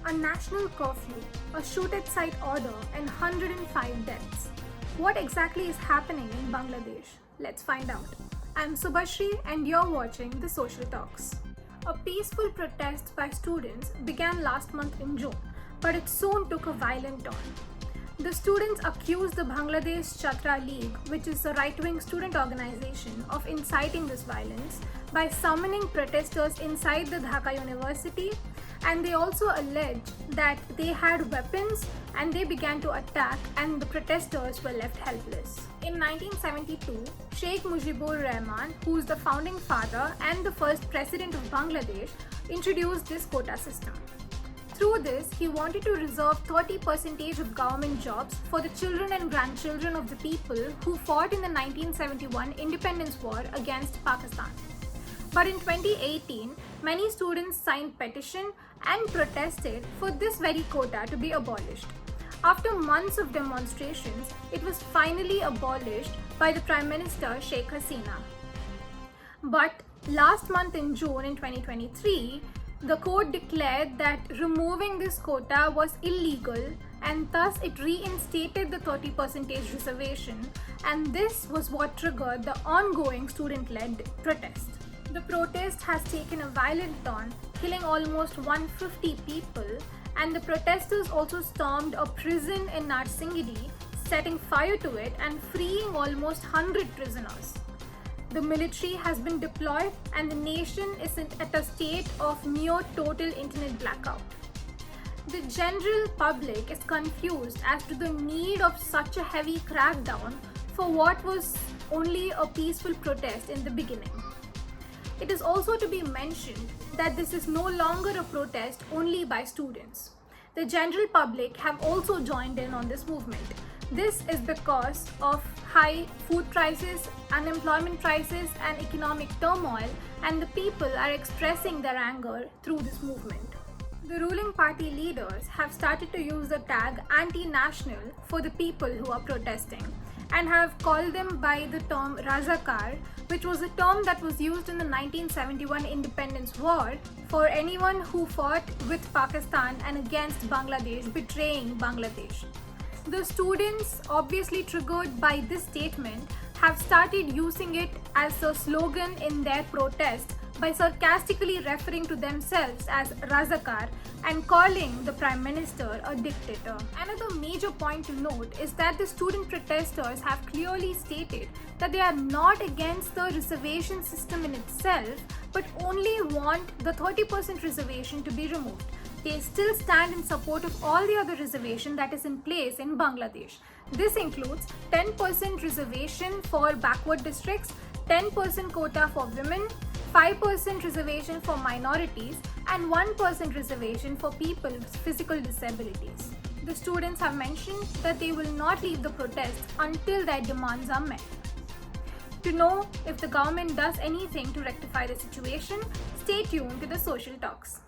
a national curfew, a shoot-at-sight order, and 105 deaths. What exactly is happening in Bangladesh? Let's find out. I'm Subhashri and you're watching The Social Talks. A peaceful protest by students began last month in June, but it soon took a violent turn. The students accused the Bangladesh Chhatra League, which is a right-wing student organization, of inciting this violence by summoning protesters inside the Dhaka University, and they also alleged that they had weapons and they began to attack and the protesters were left helpless. In 1972, Sheikh Mujibur Rahman, who is the founding father and the first president of Bangladesh, introduced this quota system. Through this, he wanted to reserve 30% of government jobs for the children and grandchildren of the people who fought in the 1971 independence war against Pakistan. But in 2018, many students signed petition and protested for this very quota to be abolished. After months of demonstrations, it was finally abolished by the Prime Minister Sheikh Hasina. But last month in June in 2023, the court declared that removing this quota was illegal and thus it reinstated the 30% reservation, and this was what triggered the ongoing student-led protest. The protest has taken a violent turn, killing almost 150 people, and the protesters also stormed a prison in Narsingidi, setting fire to it and freeing almost 100 prisoners. The military has been deployed and the nation is at a state of near total internet blackout. The general public is confused as to the need of such a heavy crackdown for what was only a peaceful protest in the beginning. It is also to be mentioned that this is no longer a protest only by students. The general public have also joined in on this movement. This is because of high food prices, unemployment prices, and economic turmoil, and the people are expressing their anger through this movement. The ruling party leaders have started to use the tag anti-national for the people who are protesting and have called them by the term Razakar, which was a term that was used in the 1971 independence war for anyone who fought with Pakistan and against Bangladesh, betraying Bangladesh. The students, obviously triggered by this statement, have started using it as a slogan in their protest by sarcastically referring to themselves as Razakar and calling the Prime Minister a dictator. Another major point to note is that the student protesters have clearly stated that they are not against the reservation system in itself, but only want the 30% reservation to be removed. They still stand in support of all the other reservation that is in place in Bangladesh. This includes 10% reservation for backward districts, 10% quota for women, 5% reservation for minorities, and 1% reservation for people with physical disabilities. The students have mentioned that they will not leave the protest until their demands are met. To know if the government does anything to rectify the situation, stay tuned to The Social Talks.